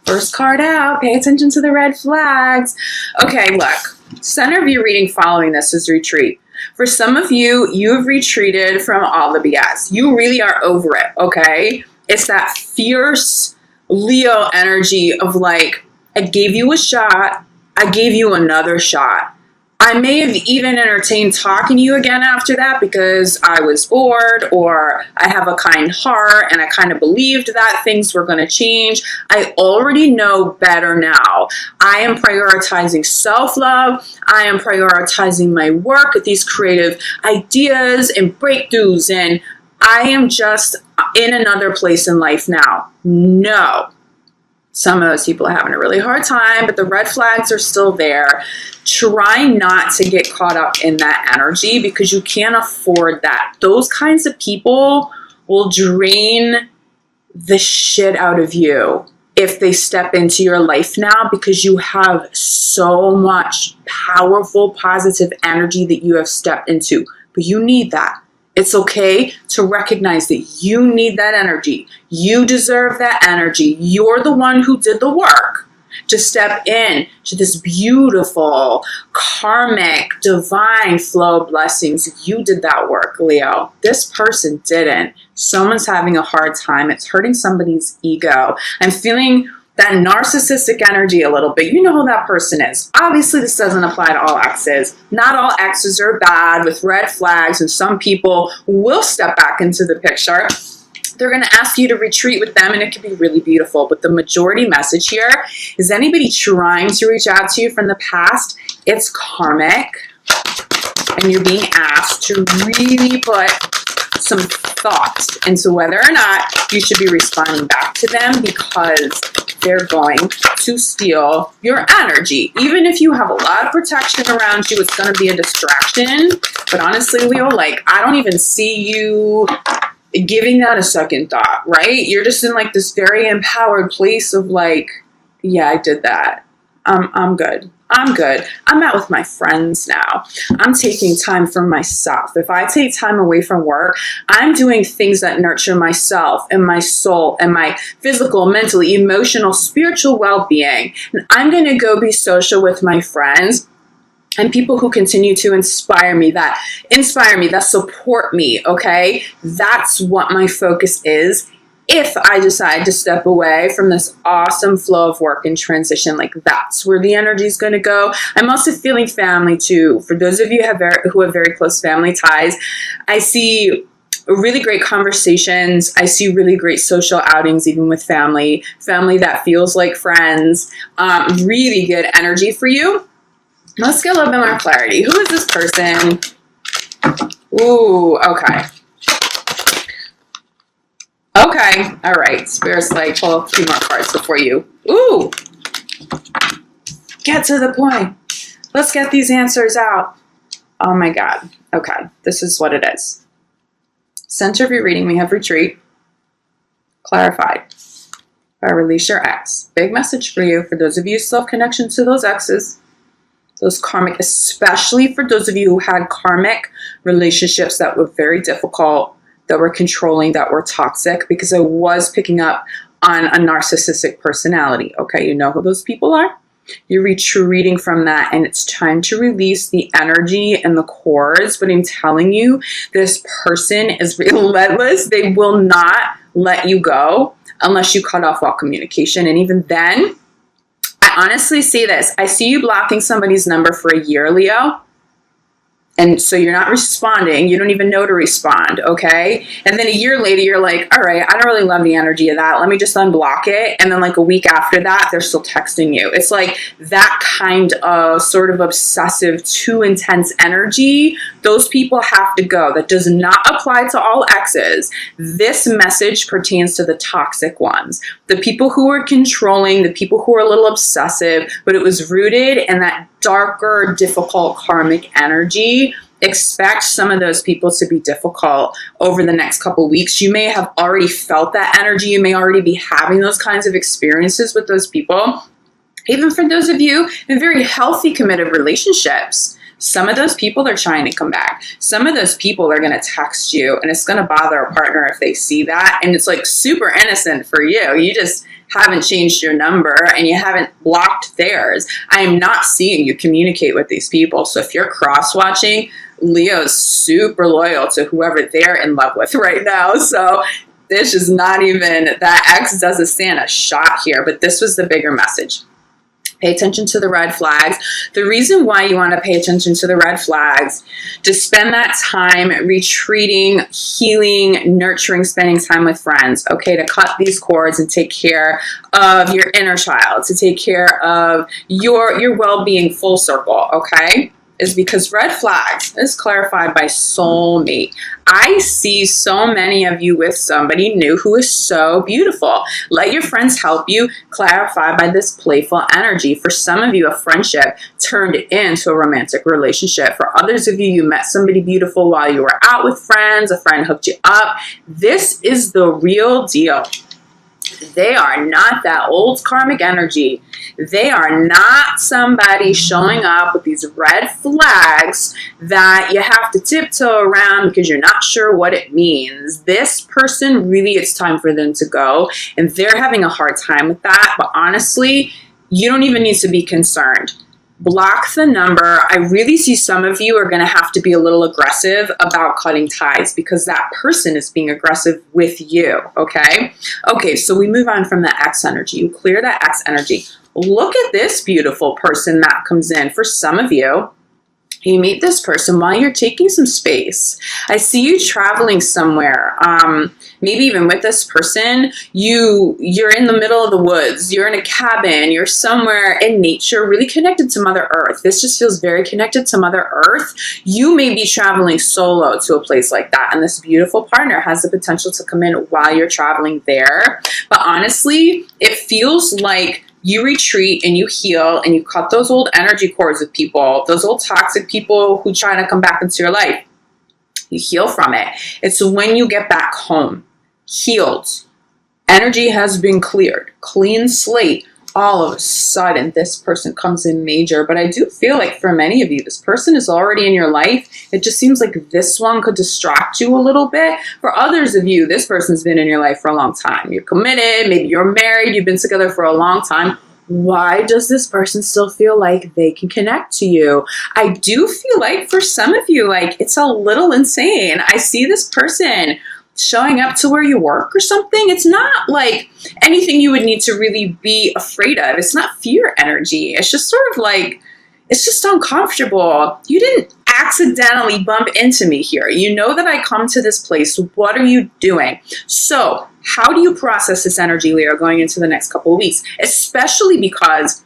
First card out. Pay attention to the red flags. Okay, look. Center of your reading following this is retreat. For some of you, you have retreated from all the BS. You really are over it, okay? It's that fierce Leo energy of like, I gave you a shot. I gave you another shot. I may have even entertained talking to you again after that because I was bored or I have a kind heart and I kind of believed that things were going to change. I already know better now. I am prioritizing self-love. I am prioritizing my work at these creative ideas and breakthroughs, and I am just in another place in life now. No. Some of those people are having a really hard time, but the red flags are still there. Try not to get caught up in that energy because you can't afford that. Those kinds of people will drain the shit out of you if they step into your life now because you have so much powerful, positive energy that you have stepped into. But you need that. It's okay to recognize that you need that energy. You deserve that energy. You're the one who did the work to step in to this beautiful, karmic, divine flow of blessings. You did that work, Leo. This person didn't. Someone's having a hard time. It's hurting somebody's ego. I'm feeling that narcissistic energy a little bit. You know who that person is. Obviously, this doesn't apply to all exes. Not all exes are bad with red flags, and some people will step back into the picture. They're going to ask you to retreat with them, and it can be really beautiful. But the majority message here is anybody trying to reach out to you from the past, it's karmic, and you're being asked to really put some thought into whether or not you should be responding back to them because they're going to steal your energy. Even if you have a lot of protection around you, it's going to be a distraction. But honestly, Leo, like, I don't even see you giving that a second thought, right? You're just in like this very empowered place of like, yeah, I did that. I'm good. I'm good. I'm out with my friends now. I'm taking time for myself. If I take time away from work, I'm doing things that nurture myself and my soul and my physical, mental, emotional, spiritual well-being. And I'm going to go be social with my friends and people who continue to inspire me, that support me, okay? That's what my focus is. If I decide to step away from this awesome flow of work and transition, like that's where the energy is going to go. I'm also feeling family too. For those of you who have very close family ties, I see really great conversations. I see really great social outings, even with family that feels like friends. Really good energy for you. Let's get a little bit more clarity. Who is this person? Ooh, okay. Okay, all right. Spirit's like, pull a few more cards before you. Ooh, get to the point. Let's get these answers out. Oh my God. Okay, this is what it is. Center of your reading, we have retreat. Clarified. Release your ex. Big message for you. For those of you who still have connections to those exes, those karmic, especially for those of you who had karmic relationships that were very difficult, that were controlling, that were toxic, because I was picking up on a narcissistic personality. Okay, you know who those people are? You're retreating from that, and it's time to release the energy and the cords. But I'm telling you, this person is relentless. They will not let you go unless you cut off all communication. And even then, I honestly see this. I see you blocking somebody's number for a year, Leo. And so you're not responding. You don't even know to respond, okay? And then a year later, you're like, all right, I don't really love the energy of that. Let me just unblock it. And then like a week after that, they're still texting you. It's like that kind of sort of obsessive, too intense energy. Those people have to go. That does not apply to all exes. This message pertains to the toxic ones. The people who are controlling, the people who are a little obsessive, but it was rooted in that darker, difficult karmic energy. Expect some of those people to be difficult over the next couple weeks. You may have already felt that energy. You may already be having those kinds of experiences with those people. Even for those of you in very healthy, committed relationships, some of those people are trying to come back. Some of those people are going to text you, and it's going to bother a partner if they see that. And it's like super innocent for you. You just haven't changed your number and you haven't blocked theirs, I am not seeing you communicate with these people. So if you're cross-watching, Leo is super loyal to whoever they're in love with right now. So this is not even, that X doesn't stand a shot here, but this was the bigger message. Pay attention to the red flags. The reason why you want to pay attention to the red flags, to spend that time retreating, healing, nurturing, spending time with friends, okay, to cut these cords and take care of your inner child, to take care of your well-being full circle, okay, is because red flags is clarified by soulmate. I see so many of you with somebody new who is so beautiful. Let your friends help you clarify by this playful energy. For some of you, a friendship turned into a romantic relationship. For others of you, you met somebody beautiful while you were out with friends, a friend hooked you up. This is the real deal. They are not that old karmic energy. They are not somebody showing up with these red flags that you have to tiptoe around because you're not sure what it means. This person, really, it's time for them to go, and they're having a hard time with that. But honestly, you don't even need to be concerned. Block the number. I really see some of you are going to have to be a little aggressive about cutting ties because that person is being aggressive with you, okay? Okay, so we move on from the X energy. You clear that X energy. Look at this beautiful person that comes in. For some of you, you meet this person while you're taking some space. I see you traveling somewhere. Maybe even with this person, you're in the middle of the woods. You're in a cabin. You're somewhere in nature, really connected to Mother Earth. This just feels very connected to Mother Earth. You may be traveling solo to a place like that, and this beautiful partner has the potential to come in while you're traveling there. But honestly, it feels like you retreat and you heal and you cut those old energy cords with people, those old toxic people who try to come back into your life. You heal from it. It's when you get back home, healed, energy has been cleared, clean slate. All of a sudden, this person comes in major. But I do feel like for many of you, this person is already in your life. It just seems like this one could distract you a little bit. For others of you, this person's been in your life for a long time. You're committed, maybe you're married, you've been together for a long time. Why does this person still feel like they can connect to you? I do feel like for some of you, like it's a little insane. I see this person showing up to where you work or something. It's not like anything you would need to really be afraid of. It's not fear energy. It's just sort of like, it's just uncomfortable. You didn't accidentally bump into me here. You know that I come to this place. What are you doing? So how do you process this energy, Leo, going into the next couple of weeks? Especially because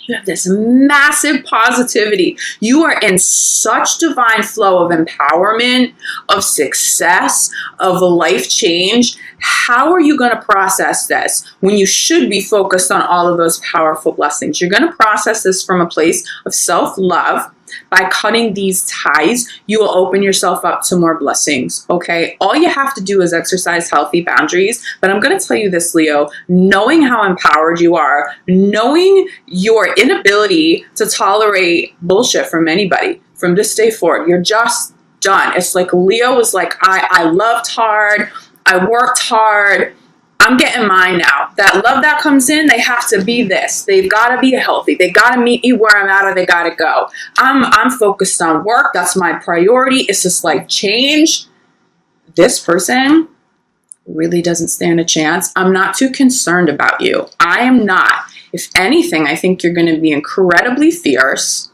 you have this massive positivity. You are in such divine flow of empowerment, of success, of life change. How are you going to process this when you should be focused on all of those powerful blessings? You're going to process this from a place of self-love. By cutting these ties, you will open yourself up to more blessings, okay? All you have to do is exercise healthy boundaries. But I'm going to tell you this, Leo, knowing how empowered you are, knowing your inability to tolerate bullshit from anybody from this day forward, you're just done. It's like Leo was like, I loved hard, I worked hard, I'm getting mine now. That love that comes in, they have to be this. They've got to be healthy. They got to meet me where I'm at or they got to go. I'm focused on work. That's my priority. It's just like change. This person really doesn't stand a chance. I'm not too concerned about you. I am not. If anything, I think you're going to be incredibly fierce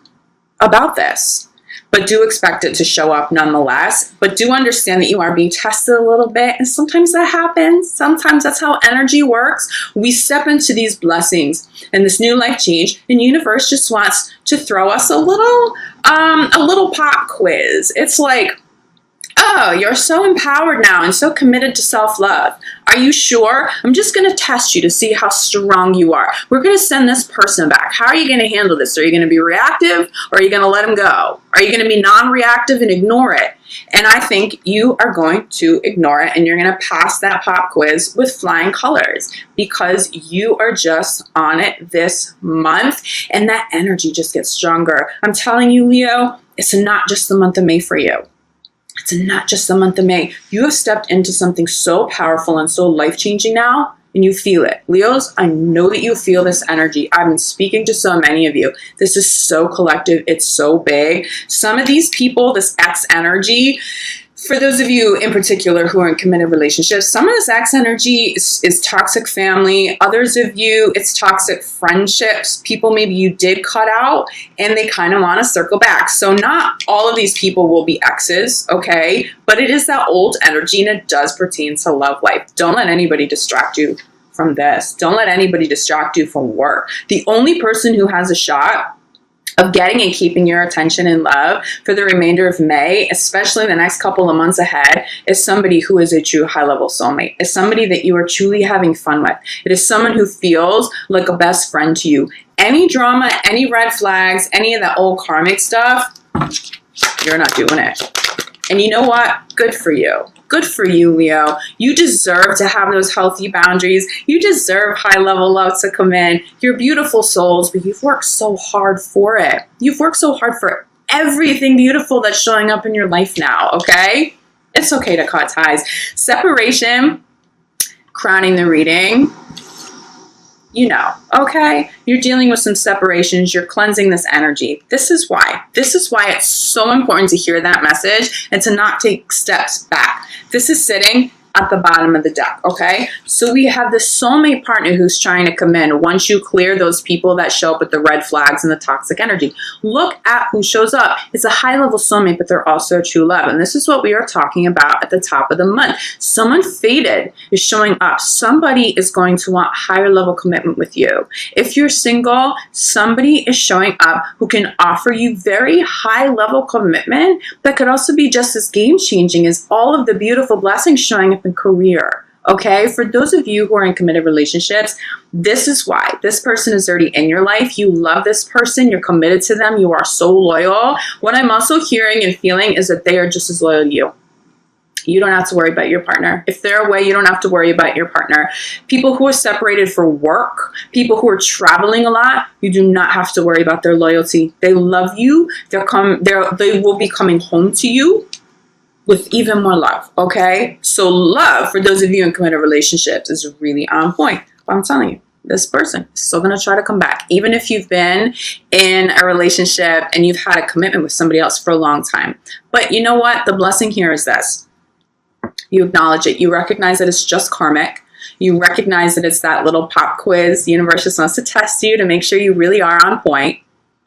about this. But do expect it to show up nonetheless. But do understand that you are being tested a little bit. And sometimes that happens. Sometimes that's how energy works. We step into these blessings and this new life change. And the universe just wants to throw us a little pop quiz. It's like, oh, you're so empowered now and so committed to self-love. Are you sure? I'm just going to test you to see how strong you are. We're going to send this person back. How are you going to handle this? Are you going to be reactive or are you going to let them go? Are you going to be non-reactive and ignore it? And I think you are going to ignore it and you're going to pass that pop quiz with flying colors because you are just on it this month and that energy just gets stronger. I'm telling you, Leo, it's not just the month of May for you. It's not just the month of May. You have stepped into something so powerful and so life-changing now. and you feel it. Leos, I know that you feel this energy. I've been speaking to so many of you. This is so collective. It's so big. Some of these people, this X energy, for those of you in particular who are in committed relationships, some of this X energy is toxic family. Others of you, it's toxic friendships. People maybe you did cut out and they kind of want to circle back. So not all of these people will be X's, okay? But it is that old energy and it does pertain to love life. Don't let anybody distract you from this. Don't let anybody distract you from work. The only person who has a shot of getting and keeping your attention and love for the remainder of May, especially the next couple of months ahead, is somebody who is a true high-level soulmate. Is somebody that you are truly having fun with. It is someone who feels like a best friend to you. Any drama, any red flags, any of that old karmic stuff, you're not doing it. And you know what? Good for you. Good for you, Leo. You deserve to have those healthy boundaries. You deserve high-level love to come in. You're beautiful souls, but you've worked so hard for it. You've worked so hard for everything beautiful that's showing up in your life now, okay? It's okay to cut ties. Separation, crowning the reading, you know, okay? You're dealing with some separations. You're cleansing this energy. This is why. This is why it's so important to hear that message and to not take steps back. This is sitting at the bottom of the deck, okay? So we have the soulmate partner who's trying to come in once you clear those people that show up with the red flags and the toxic energy. Look at who shows up. It's a high-level soulmate, but they're also true love. And this is what we are talking about at the top of the month. Someone fated is showing up. Somebody is going to want higher level commitment with you. If you're single, somebody is showing up who can offer you very high level commitment that could also be just as game-changing as all of the beautiful blessings showing up in career. Okay, for those of you who are in committed relationships, this is why. This person is already in your life. You love this person. You're committed to them. You are so loyal. What I'm also hearing and feeling is that they are just as loyal to you. You don't have to worry about your partner. If they're away, you don't have to worry about your partner. People who are separated for work, people who are traveling a lot, you do not have to worry about their loyalty. They love you. They will be coming home to you with even more love, okay? So love, for those of you in committed relationships, is really on point. But I'm telling you, this person is still going to try to come back. Even if you've been in a relationship and you've had a commitment with somebody else for a long time. But you know what? The blessing here is this. You acknowledge it. You recognize that it's just karmic. You recognize that it's that little pop quiz. The universe just wants to test you to make sure you really are on point.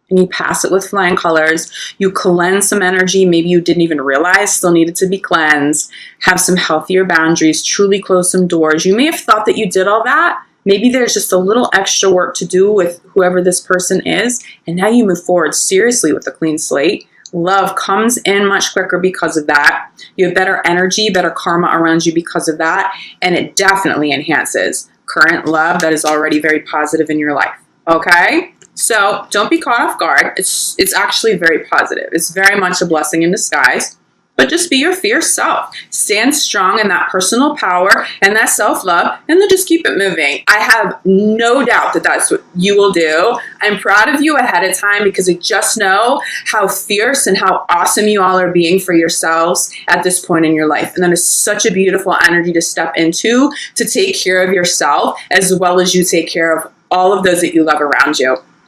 And you pass it with flying colors. You cleanse some energy maybe you didn't even realize still needed to be cleansed. Have some healthier boundaries. Truly close some doors. You may have thought that you did all that. Maybe there's just a little extra work to do with whoever this person is. And now you move forward seriously with a clean slate. Love comes in much quicker because of that. You have better energy, better karma around you because of that. And it definitely enhances current love that is already very positive in your life. Okay? So don't be caught off guard. It's actually very positive. It's very much a blessing in disguise. But just be your fierce self. Stand strong in that personal power and that self-love, and then just keep it moving. I have no doubt that that's what you will do. I'm proud of you ahead of time because I just know how fierce and how awesome you all are being for yourselves at this point in your life. And that is such a beautiful energy to step into, to take care of yourself as well as you take care of all of those that you love around you.